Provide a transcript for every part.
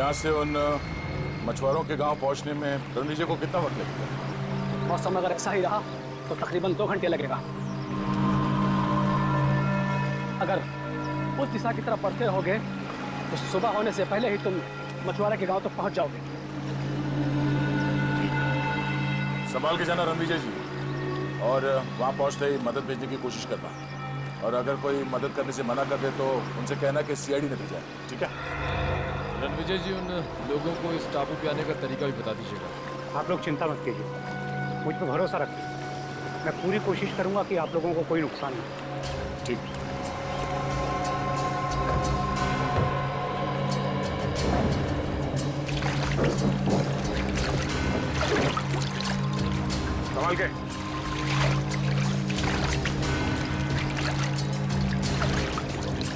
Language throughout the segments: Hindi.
यहाँ से उन मछुआरों के गांव पहुंचने में रणवीर जी को कितना वक्त लगेगा? मौसम अगर ऐसा ही रहा तो तकरीबन 2 घंटे लगेगा। अगर उस दिशा की तरफ बढ़ते रहोगे तो सुबह होने से पहले ही तुम मछुआरे के गांव तक पहुंच जाओगे। संभाल के जाना रणवीर जी, और वहां पहुंचते ही मदद भेजने की कोशिश करना, और अगर कोई मदद करने से मना कर दे तो उनसे कहना कि सीआईडी ने भेजा है, ठीक है? रणविजय जी, उन लोगों को इस टापू पे आने का तरीका भी बता दीजिएगा। आप लोग चिंता मत कीजिए, मुझ पर भरोसा रखिए। मैं पूरी कोशिश करूंगा कि आप लोगों को कोई नुकसान नहीं। ठीक। संभाल के।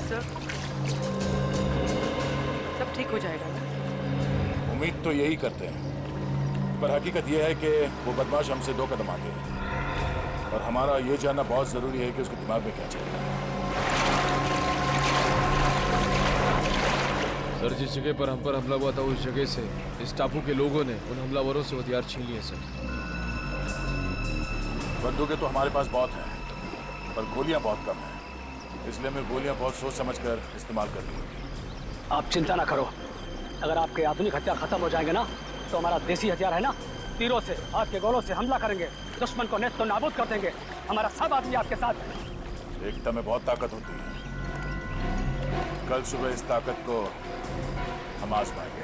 सर, सब ठीक हो जाएगा ना? उम्मीद तो यही करते हैं, पर हकीकत यह है कि वो बदमाश हमसे 2 कदम आगे है, और हमारा ये जानना बहुत जरूरी है कि उसके दिमाग में क्या चल रहा है। सर, जिस जगह पर हम पर हमला हुआ था उस जगह से इस टापू के लोगों ने उन हमलावरों से हथियार छीन लिए। सर, बंदूकें तो हमारे पास बहुत हैं, पर गोलियां बहुत कम हैं, इसलिए हमें गोलियां बहुत सोच समझकर इस्तेमाल करनी होगी। आप चिंता ना करो, अगर आपके आधुनिक हथियार खत्म हो जाएंगे ना तो हमारा देसी हथियार है ना, तीरों से, हाथ के गोलों से हमला करेंगे, दुश्मन को नेस्त नाबूद कर देंगे। हमारा सब आदमी आपके साथ है। एकता में बहुत ताकत होती है। कल सुबह इस ताकत को हम आजमाएंगे।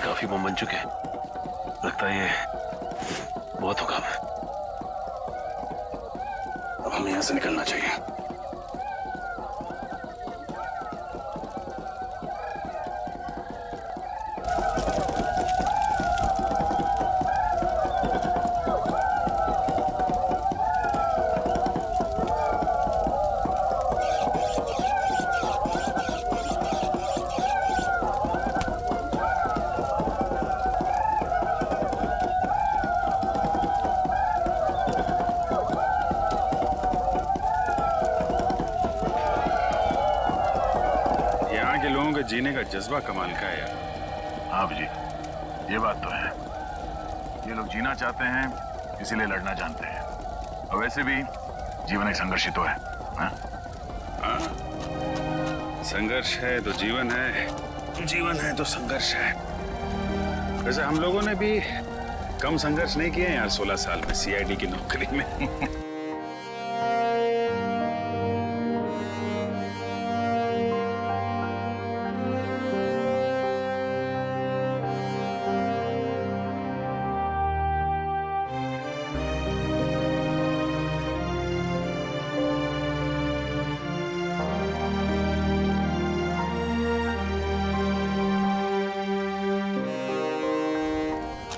काफी बम बन चुके हैं, लगता है ये बहुत होगा। अब हमें यहां से निकलना चाहिए। जीने का जज्बा कमाल का है यार। हाँ जी, ये बात तो है। ये लोग जीना चाहते हैं, इसीलिए लड़ना जानते हैं। और वैसे भी जीवन एक संघर्ष ही तो है। हाँ, संघर्ष है तो जीवन है, जीवन है तो संघर्ष है। वैसे हम लोगों ने भी कम संघर्ष नहीं किए यार 16 साल में सीआईडी की नौकरी में।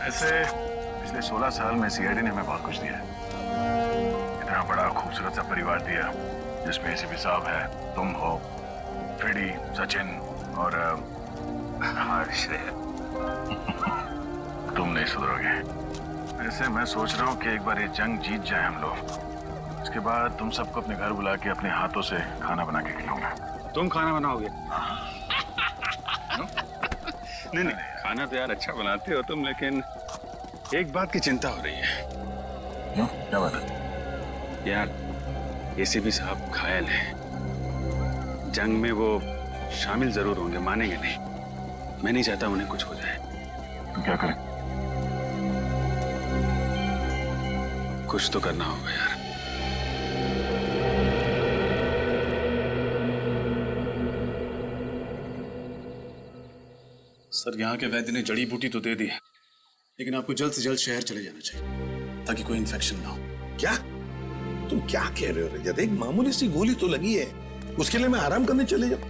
ऐसे पिछले 16 साल में सीआईडी ने हमें बहुत कुछ दिया है। इतना बड़ा खूबसूरत सा परिवार दिया जिसमें एसीपी साहब है, तुम हो, फ्रेडी, सचिन और हर्ष है। तुम नहीं सुधरोगे। ऐसे मैं सोच रहा हूँ कि एक बार ये जंग जीत जाए हम लोग, उसके बाद तुम सबको अपने घर बुला के अपने हाथों से खाना बना के खिलाऊंगा। तुम खाना बनाओगे? नहीं नहीं, खाना तो यार अच्छा बनाते हो तुम, लेकिन एक बात की चिंता हो रही है। क्यों? क्या बात है? यार एसीपी साहब घायल हैं। जंग में वो शामिल जरूर होंगे, मानेंगे नहीं। मैं नहीं चाहता उन्हें कुछ हो जाए। तो क्या करें? कुछ तो करना होगा यार। सर यहाँ के वैद्य ने जड़ी बूटी तो दे दी है, लेकिन आपको जल्द से जल्द शहर चले जाना चाहिए ताकि कोई इन्फेक्शन ना हो। क्या तुम क्या कह रहे हो रजत? एक मामूली सी गोली तो लगी है, उसके लिए मैं आराम करने चले जाऊं?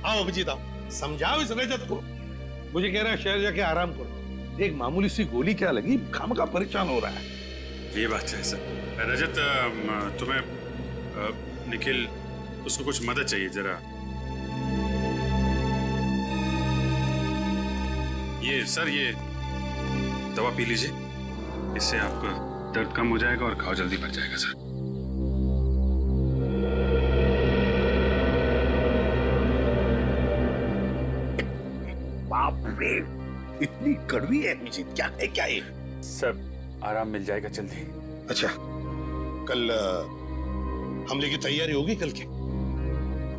आओ अभिजीत आओ, समझाओ इस रजत को। मुझे कह रहा है शहर जाके आराम करो, एक मामूली सी गोली क्या लगी, खामखा परेशान हो रहा है। ये बात है सर। रजत तुम्हें निखिल उसको कुछ मदद चाहिए जरा। ये सर ये दवा पी लीजिए, इससे आपका दर्द कम हो जाएगा और घाव जल्दी भर जाएगा सर। बाप रे, इतनी कड़वी है अभिजीत, क्या है क्या ये? सर आराम मिल जाएगा जल्दी। अच्छा, कल हमले की तैयारी होगी कल की?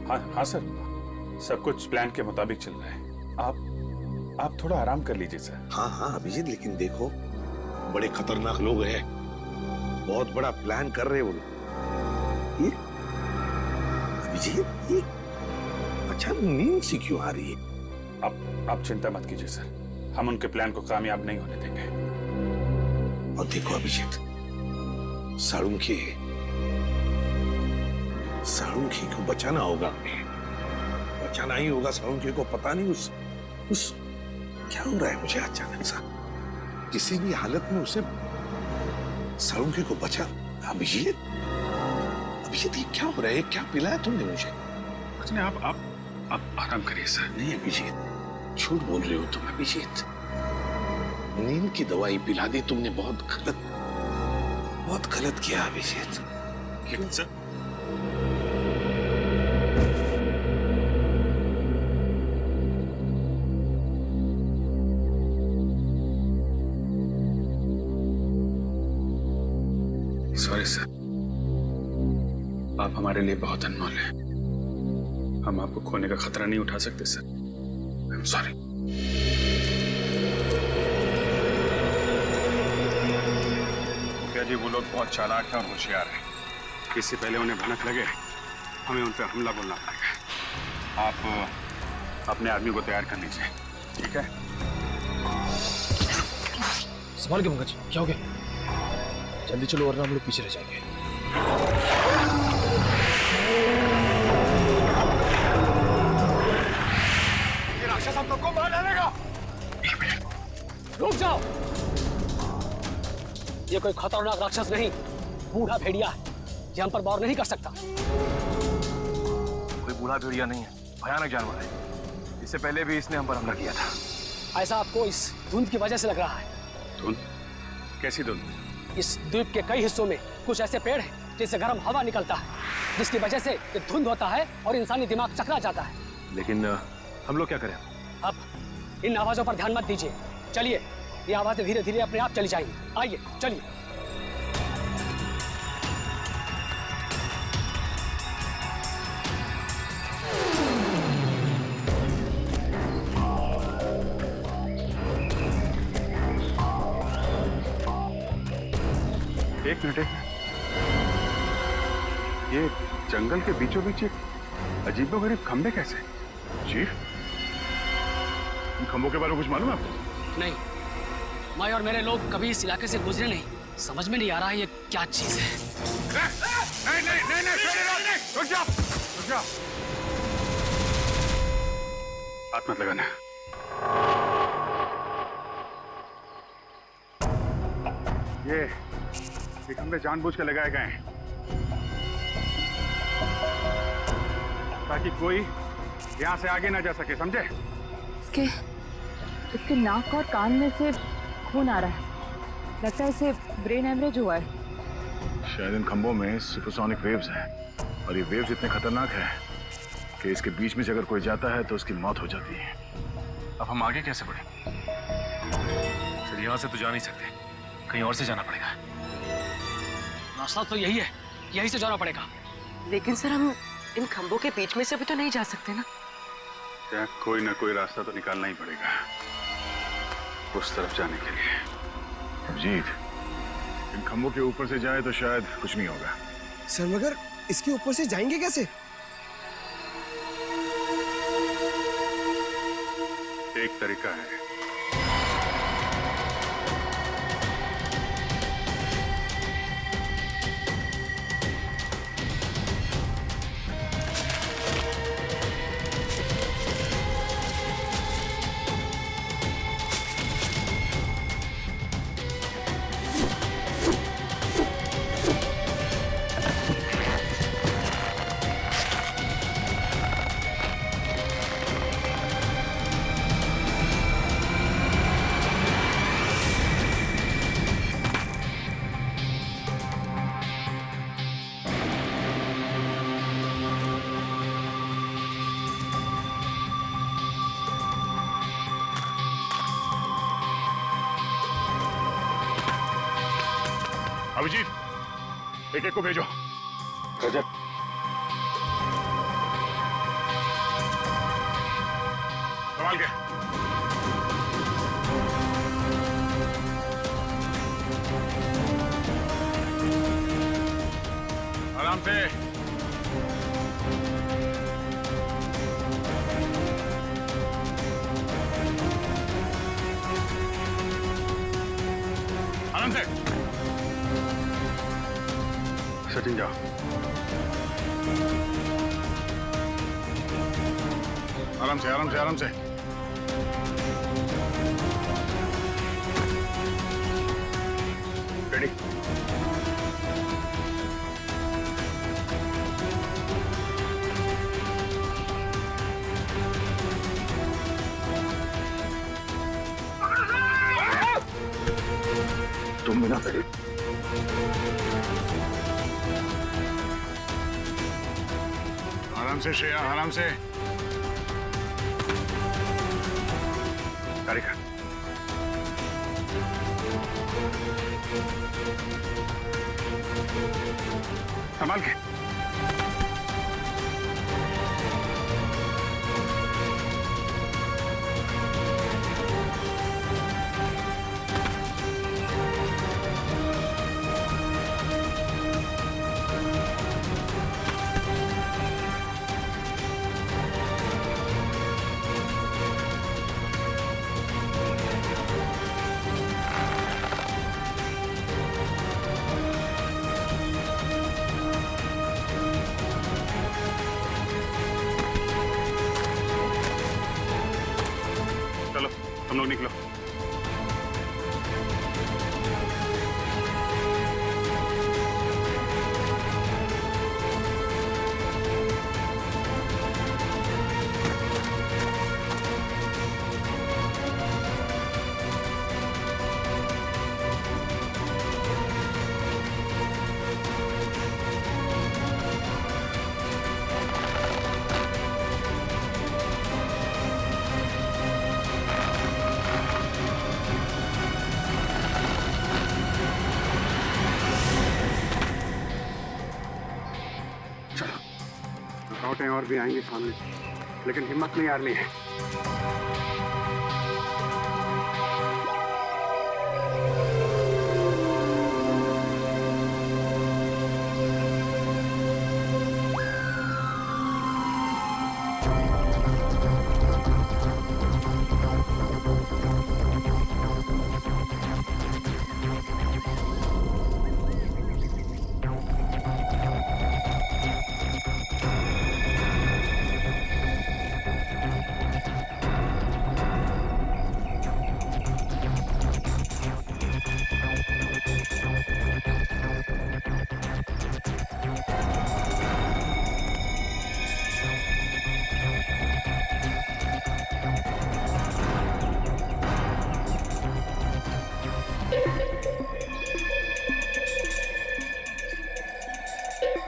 हाँ सर, सब कुछ प्लान के मुताबिक चल रहा है। आप थोड़ा आराम कर लीजिए सर। हाँ अभिजीत, लेकिन देखो बड़े खतरनाक लोग हैं, बहुत बड़ा प्लान कर रहे हैं वो लोग। ये अभिजीत, ये अच्छा नींद सी क्यों आ रही है? आप चिंता मत कीजिए सर, हम उनके प्लान को कामयाब नहीं होने देंगे। और देखो अभिजीत, साळुंखे को बचाना होगा हमें, बचाना ही होगा साळुंखे को। पता नहीं उस क्या हो रहा है मुझे अचानक सा, किसी भी हालत में उसे साळुंखे को बचा। अभिजीत ये क्या हो रहा है? क्या पिलाया तुमने मुझे? कुछ नहीं, आप आराम करिए सर। नहीं अभिजीत, झूठ बोल रहे हो तुम अभिजीत। नींद की दवाई पिला दी तुमने, बहुत गलत किया अभिजीत। क्यों सर? सॉरी सर, आप हमारे लिए बहुत अनमोल हैं। हम आपको खोने का खतरा नहीं उठा सकते सर। I am sorry. मुखिया जी, वो लोग बहुत चालाक हैं और होशियार हैं। इससे पहले उन्हें भनक लगे, हमें उन पर हमला बोलना पड़ेगा। आप अपने आदमी को तैयार कर लीजिए, ठीक है? संभाल के पंकज, क्या हो गया? जल्दी चलो वरना हम लोग पीछे रह जाएंगे। ये राक्षस हम सबको मार डालेगा। रुक जाओ, ये कोई खतरनाक राक्षस नहीं, बूढ़ा भेड़िया है, ये हम पर वार नहीं कर सकता। कोई बूढ़ा भेड़िया नहीं है, भयानक जानवर है। इससे पहले भी इसने हम पर हमला किया था। ऐसा आपको इस धुंध की वजह से लग रहा है। धुंध? कैसी धुंध? इस द्वीप के कई हिस्सों में कुछ ऐसे पेड़ हैं जिससे गर्म हवा निकलता है, जिसकी वजह से ये धुंध होता है और इंसानी दिमाग चकरा जाता है। लेकिन हम लोग क्या करें? अब इन आवाजों पर ध्यान मत दीजिए, चलिए, ये आवाजें धीरे धीरे अपने आप चली जाएंगी। आइए चलिए। एक मिनट, ये जंगल के बीचों बीच एक अजीबोगरीब खंबे कैसे? चीफ, इन खंबों के बारे में कुछ मालूम है आपको? नहीं, मैं और मेरे लोग कभी इस इलाके से गुजरे नहीं, समझ में नहीं आ रहा है ये क्या चीज है। नहीं, रुक जाओ। हाथ मत लगाना। ये खंबे जानबूझ के लगाए गए हैं ताकि कोई यहाँ से आगे ना जा सके, समझे? इसके नाक और कान में से खून आ रहा है, लगता है इसे ब्रेन हेमरेज हुआ है। शायद इन खंभों में सुपरसोनिक वेव्स हैं और ये वेव्स इतने खतरनाक हैं कि इसके बीच में से अगर कोई जाता है तो उसकी मौत हो जाती है। अब हम आगे कैसे बढ़ें? सर यहाँ से तो जा नहीं सकते, कहीं और से जाना पड़ेगा। रास्ता तो यही है, यही से जाना पड़ेगा। लेकिन सर हम इन खंभों के बीच में से भी तो नहीं जा सकते ना? क्या कोई ना कोई रास्ता तो निकालना ही पड़ेगा उस तरफ जाने के लिए। अभिजीत, इन खंभों के ऊपर से जाए तो शायद कुछ नहीं होगा। सर मगर इसके ऊपर से जाएंगे कैसे? एक तरीका है। अभिजीत, एक को भेजो। रजत, संभाल के। आराम से। आराम से। सचिन जाओ। आराम से, आराम से, आराम से। रेडी। तुम भी ना रेडी। आराम से श्रेया, आराम से। कारिका, संभाल के। हम लोग निकलो। रुकावटें और भी आएंगी सामने, लेकिन हिम्मत नहीं हारनी है।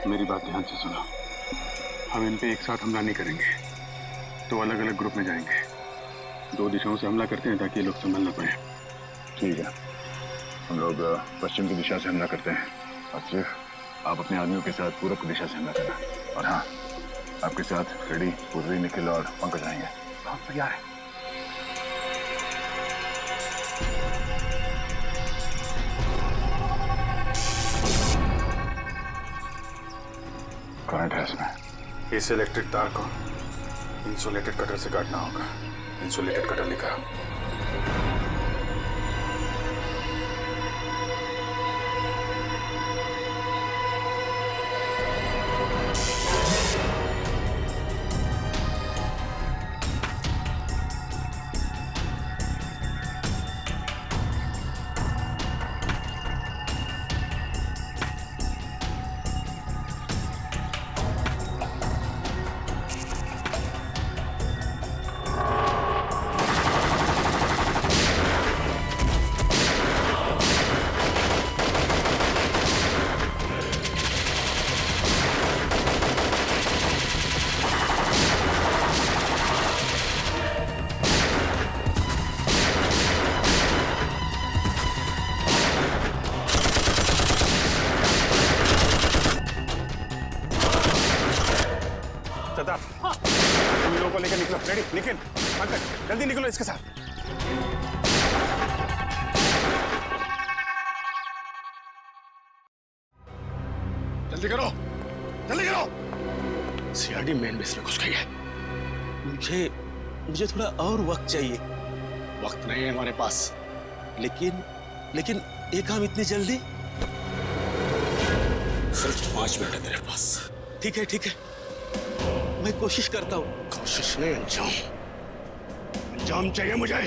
मेरी बात ध्यान से सुनो। हम इन पे एक साथ हमला नहीं करेंगे, तो अलग अलग ग्रुप में जाएंगे। 2 दिशाओं से हमला करते हैं ताकि ये लोग संभल ना पाए। ठीक है, हम लोग पश्चिम की दिशा से हमला करते हैं और सिर्फ आप अपने आदमियों के साथ पूरब की दिशा से हमला करना। और हाँ, आपके साथ फ्रेडी, पूर्वी, निखिल और पंकज आएंगे। बहुत तैयार है। करंट है इसमें। इस इलेक्ट्रिक तार को इंसुलेटेड कटर से काटना होगा। इंसुलेटेड कटर लिखा। तुम लोगों को लेकर निकलो। रेडी निखिल, पंकज जल्दी निकलो इसके साथ। जल्दी करो, जल्दी करो। सीआरडी मेन बेस में घुस गई है। मुझे थोड़ा और वक्त चाहिए। वक्त नहीं है हमारे पास। लेकिन ये काम इतनी जल्दी? सिर्फ 5 मिनट है मेरे पास। ठीक है, मैं कोशिश करता हूँ। कोशिश नहीं, अंजाम चाहिए मुझे।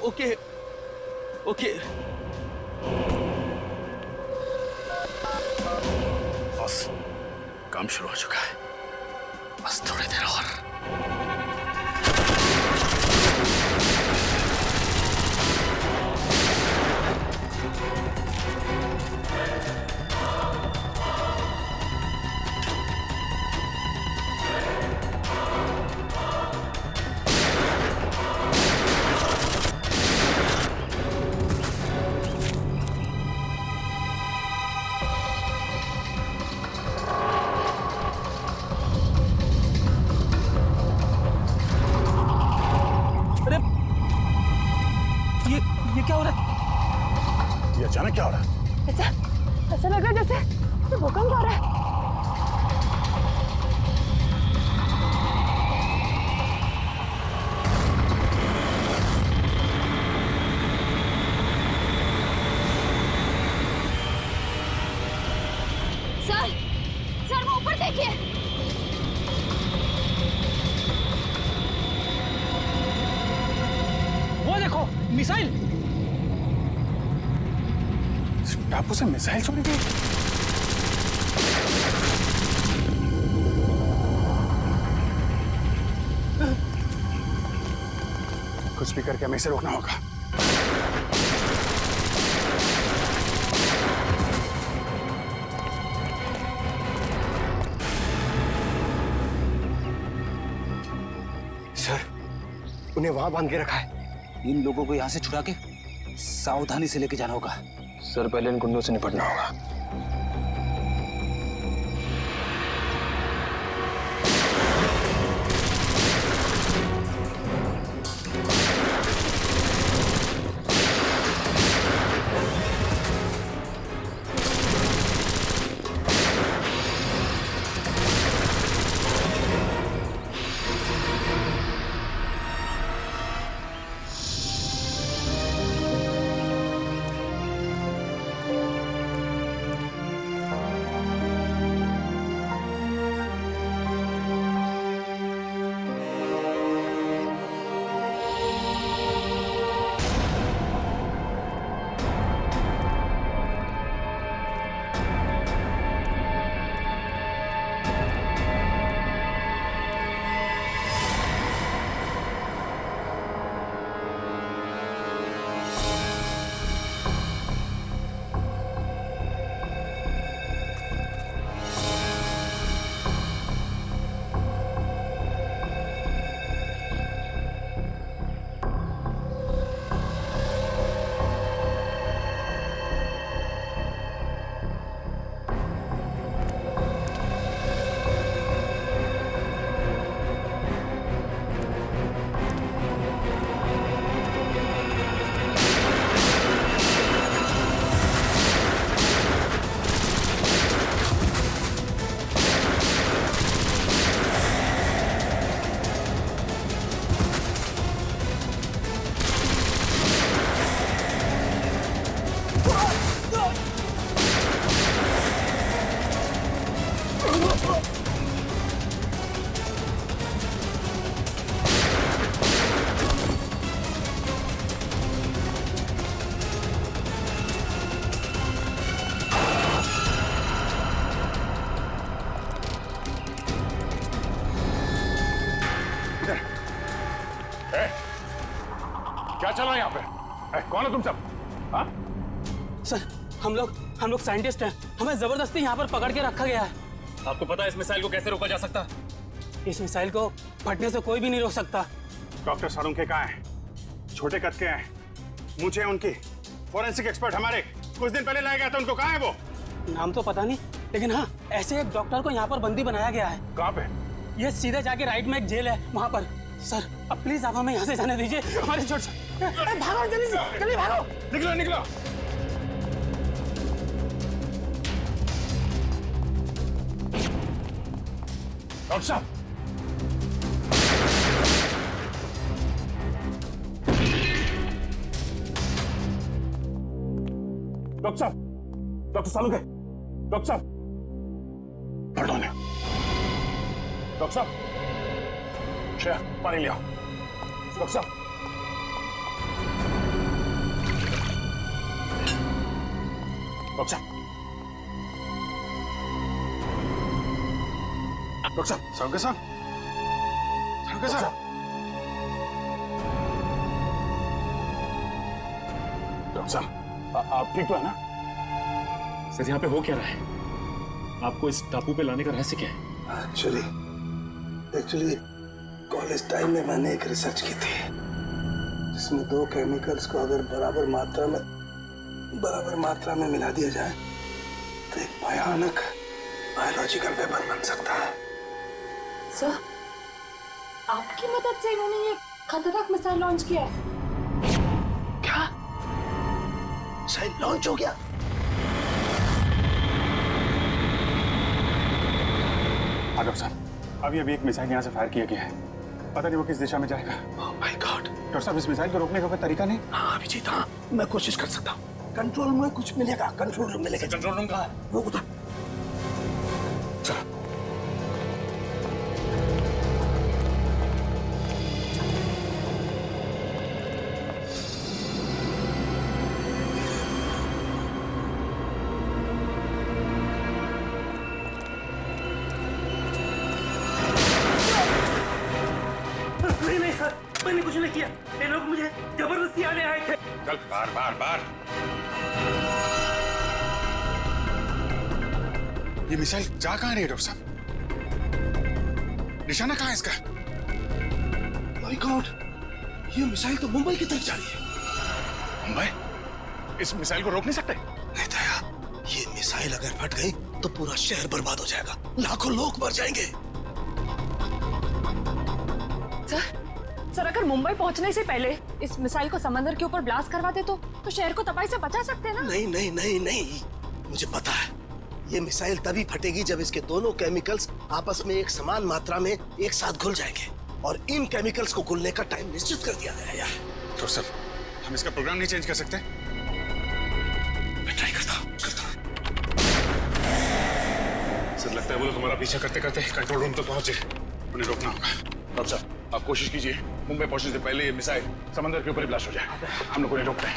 ओके। बस काम शुरू हो चुका है, बस थोड़ी देर और। ये क्या हो रहा है? ये अचानक क्या हो रहा है? ऐसा लग रहा है जैसे भूकंप आ रहा है। सर वो ऊपर देखिए। वो देखो मिसाइल। टापू से मिसाइल छोड़ी गई। कुछ भी करके हमें इसे रोकना होगा। सर, उन्हें वहां बांध के रखा है। इन लोगों को यहाँ से छुड़ा के सावधानी से लेके जाना होगा। सर पहले इन गुंडों से निपटना होगा। कौन हो तुम सब? हाँ? सर हम लोग साइंटिस्ट हैं, हमें जबरदस्ती यहाँ पर पकड़ के रखा गया है। आपको पता है इस मिसाइल को कैसे रोका जा सकता? इस मिसाइल को फटने से कोई भी नहीं रोक सकता। डॉक्टर सारुंखे कहाँ हैं? छोटे कद के हैं, मुझे उनकी फॉरेंसिक एक्सपर्ट हमारे कुछ दिन पहले लाया गया था, उनको कहाँ है वो? नाम तो पता नहीं, लेकिन हाँ ऐसे एक डॉक्टर को यहाँ पर बंदी बनाया गया है। कहाँ पे? ये सीधे जाके राइट में एक जेल है, वहाँ पर। सर अब प्लीज आप हमें यहाँ से जाने दीजिए, हमारे छोटे भागो जल्दी से, जल्दी भागो। निकलो निकलो। डॉक्टर साहब, डॉक्टर साहब, डॉक्टर सालुंखे, डॉक्टर साहब, पढ़ो ने। डॉक्टर साहब, श्रेया पानी ले आओ। डॉक्टर साहब, डॉक्टर साहब, डॉक्टर साहब, सारुंखे साहब, सारुंखे साहब, डॉक्टर साहब, आप ठीक तो है ना? सर यहाँ पे हो क्या रहा है? आपको इस टापू पे लाने का रहस्य क्या है? एक्चुअली कॉलेज टाइम में मैंने एक रिसर्च की थी जिसमें दो केमिकल्स को अगर बराबर मात्रा में मिला दिया जाए तो एक भयानक बायोलॉजिकल वेपन बन सकता है। सर आपकी मदद से इन्होंने ये खतरनाक मिसाइल लॉन्च किया है। क्या मिसाइल लॉन्च हो गया? हाँ डॉक्टर साहब, अभी एक मिसाइल यहाँ से फायर किया गया है, पता नहीं वो किस दिशा में जाएगा। Oh my God. डॉक्टर साहब, इस मिसाइल को रोकने का कोई तरीका नहीं? हाँ अभिजीत, हाँ मैं कोशिश कर सकता हूँ। कंट्रोल में कुछ मिलेगा, कंट्रोल रूम मिलेगा। कंट्रोल रूम कहाँ है? वो उधर। चलो। नहीं सर, मैंने कुछ नहीं किया, ये लोग मुझे जबरदस्ती आने आए थे। चल बार। ये मिसाइल जा कहाँ रही है डॉक्टर साहब? निशाना कहाँ है इसका? माय गॉड, ये मिसाइल तो मुंबई की तरफ जा रही है। मुंबई? इस मिसाइल को रोक नहीं सकते? नहीं दया, ये मिसाइल अगर फट गई तो पूरा शहर बर्बाद हो जाएगा, लाखों लोग मर जाएंगे। सर अगर मुंबई पहुंचने से पहले इस मिसाइल को समंदर के ऊपर ब्लास्ट करवा दे तो शहर को तबाही से बचा सकते हैं ना? नहीं, मुझे पता है ये मिसाइल तभी फटेगी जब इसके दोनों केमिकल्स आपस में एक समान मात्रा में एक साथ घुल जाएंगे, और इन केमिकल्स को घुलने का टाइम निश्चित कर दिया गया है। तो सर, हम इसका प्रोग्राम नहीं चेंज कर सकते? मैं ट्राई करता हूँ। सर लगता है वो लोग हमारा पीछा करते करते कंट्रोल रूम तक पहुंचे, उन्हें रोकना होगा। डॉक्टर साहब, आप कोशिश कीजिए मुंबई पहुंचने से पहले ये मिसाइल समंदर के ऊपर ही ब्लास्ट हो जाए। हम लोग उन्हें रोकते हैं।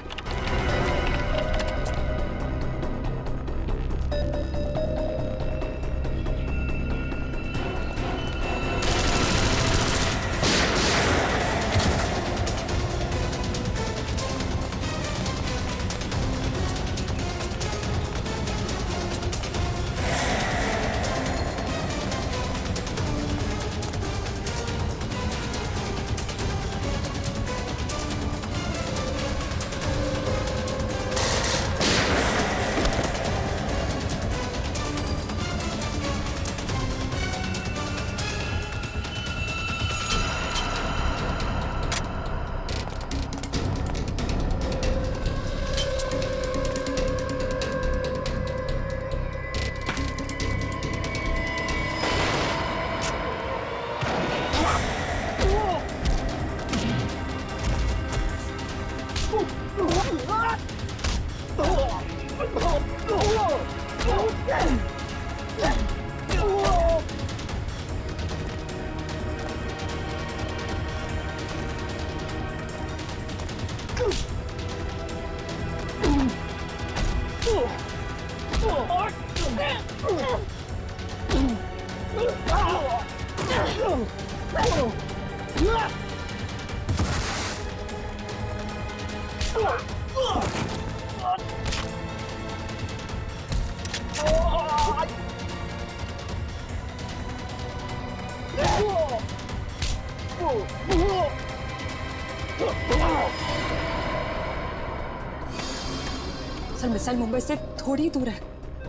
सर मिसाइल मुंबई से थोड़ी दूर है।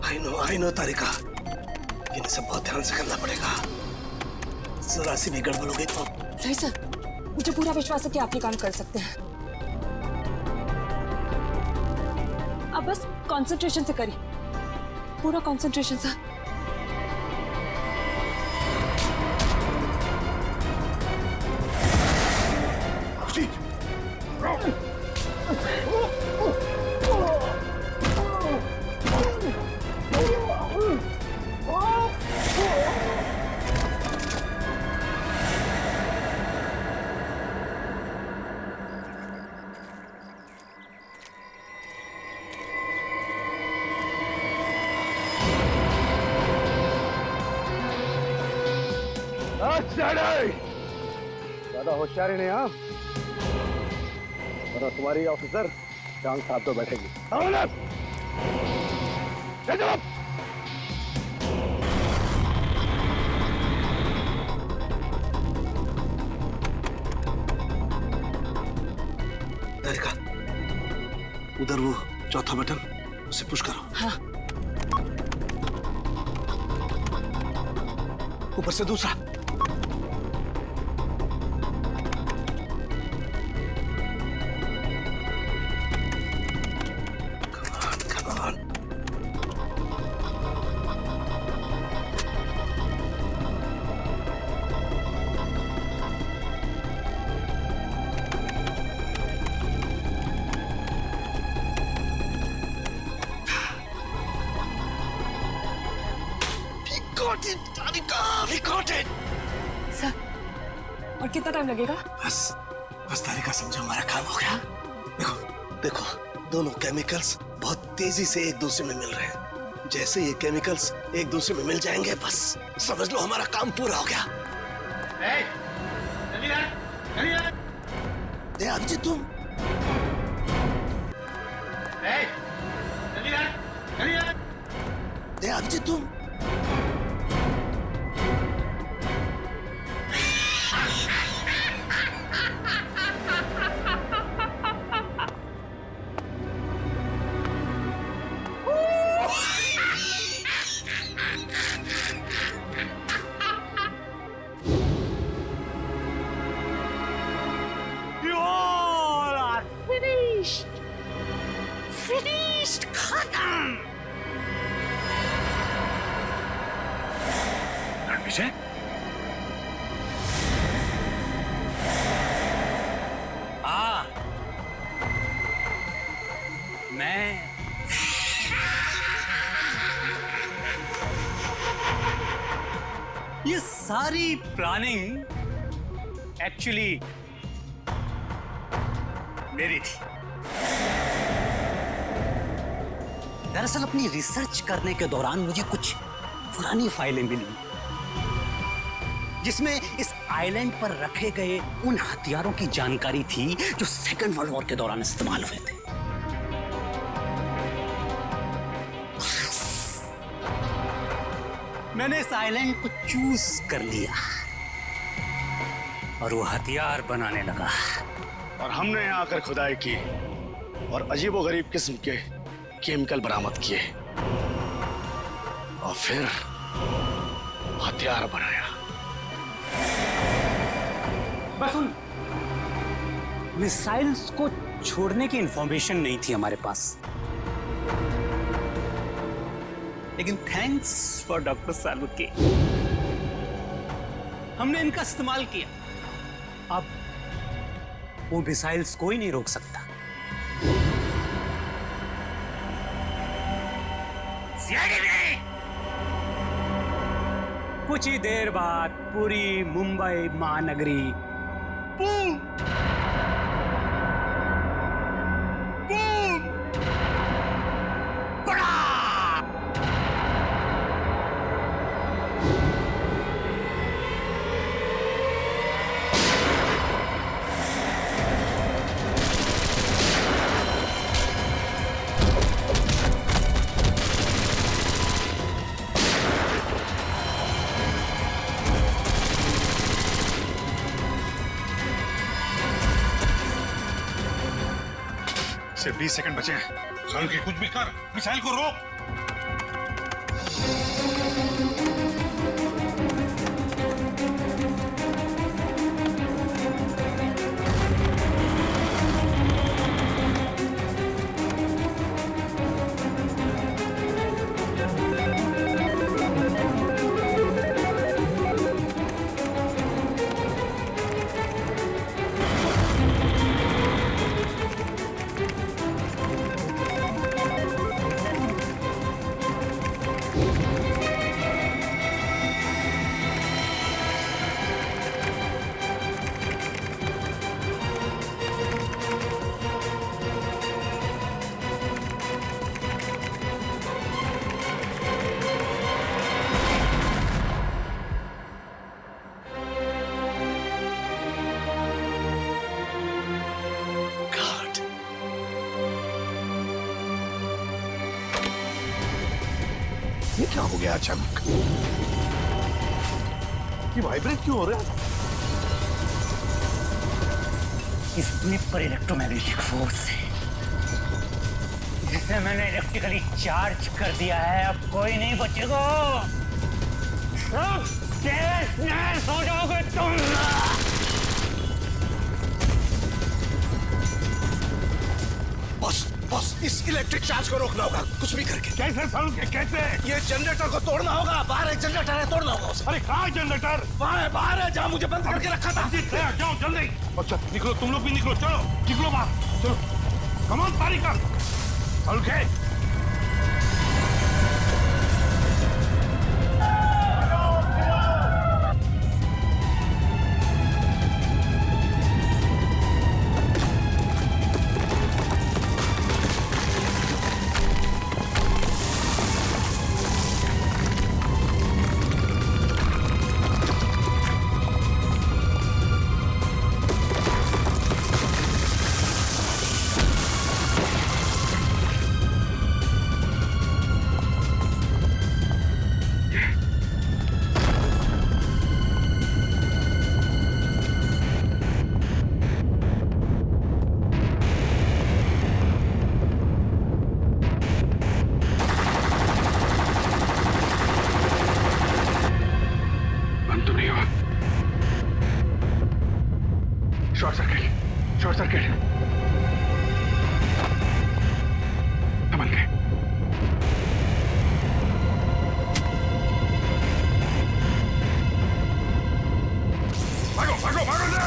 आई नो तारिका, इन्हें सब बहुत ध्यान से करना पड़ेगा। जरा सी भी गड़बड़ हो गई तो। नहीं सर, मुझे पूरा विश्वास है कि आप ये काम कर सकते हैं। आप बस कंसंट्रेशन से करिए, पूरा कंसंट्रेशन सर। ज्यादा होशियारी नहीं हाँ, वरना तुम्हारी ऑफिसर जान साथ तो बैठेगी। तारिका, उधर वो चौथा बटन, उसे पुश करो। हाँ। ऊपर से दूसरा। सर, और कितना टाइम लगेगा? बस तारिका, समझो हमारा काम हो गया। देखो, दोनों केमिकल्स बहुत तेजी से एक दूसरे में मिल रहे हैं। जैसे ये केमिकल्स एक दूसरे में मिल जाएंगे, बस समझ लो हमारा काम पूरा हो गया। अभिजीत, तुम अभिजीत, तुम फिनिश्ड, खत्म। विजय, मैं ये सारी प्लानिंग एक्चुअली मेरी थी। दरअसल अपनी रिसर्च करने के दौरान मुझे कुछ पुरानी फाइलें मिली जिसमें इस आइलैंड पर रखे गए उन हथियारों की जानकारी थी जो सेकेंड वर्ल्ड वॉर के दौरान इस्तेमाल हुए थे। मैंने इस आइलैंड को चूज कर लिया और वो हथियार बनाने लगा। और हमने यहाँ आकर खुदाई की और अजीबोगरीब किस्म के केमिकल बरामद किए और फिर हथियार बनाया। बस उन मिसाइल्स को छोड़ने की इंफॉर्मेशन नहीं थी हमारे पास, लेकिन थैंक्स फॉर डॉक्टर सालुके, हमने इनका इस्तेमाल किया। अब वो मिसाइल्स कोई नहीं रोक सकता। कुछ ही देर बाद पूरी मुंबई महानगरी बूम बूम बड़ा सिर्फ 20 सेकंड बचे हैं। सालुंखे कुछ भी कर, मिसाइल को रोक। ये क्या हो गया अचानक? ये वाइब्रेट क्यों हो रहा है? इस ब्लिप पर इलेक्ट्रोमैग्नेटिक फोर्स है जिसे मैंने इलेक्ट्रिकली चार्ज कर दिया है। अब कोई नहीं बचेगा, सब तहस-नहस हो जाओगे तुम। बॉस, इस इलेक्ट्रिक चार्ज को रोकना होगा कुछ भी करके। कैसे सालुंखे, कैसे? ये जनरेटर को तोड़ना होगा। बाहर एक जनरेटर है, तोड़ना होगा उसे। अरे कहाँ है जनरेटर? वहाँ है, बाहर है, जहाँ मुझे बंद करके रखा था। जाओ जल्दी। अच्छा निकलो, तुम लोग भी निकलो, चलो निकलो बाहर, चलो कमान पारी कर। सालुंखे शॉर्ट सर्किट संभल के। भागो भागो भागो ना।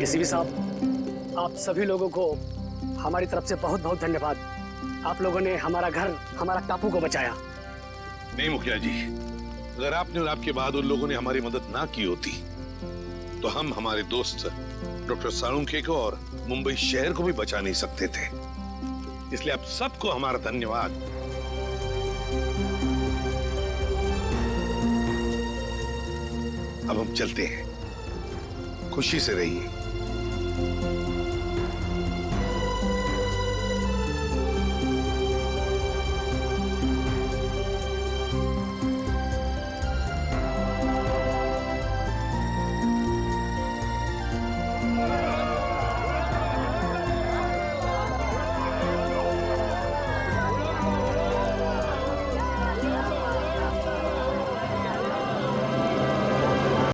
एसीपी साहब, आप सभी लोगों को हमारी तरफ से बहुत बहुत धन्यवाद। आप लोगों ने हमारा घर, हमारा टापू को बचाया। नहीं मुखिया जी, अगर आपने और आपके बहादुर लोगों ने हमारी मदद ना की होती तो हम हमारे दोस्त डॉक्टर सालुंखे को और मुंबई शहर को भी बचा नहीं सकते थे। इसलिए आप सबको हमारा धन्यवाद। अब हम चलते हैं, खुशी से रहिए।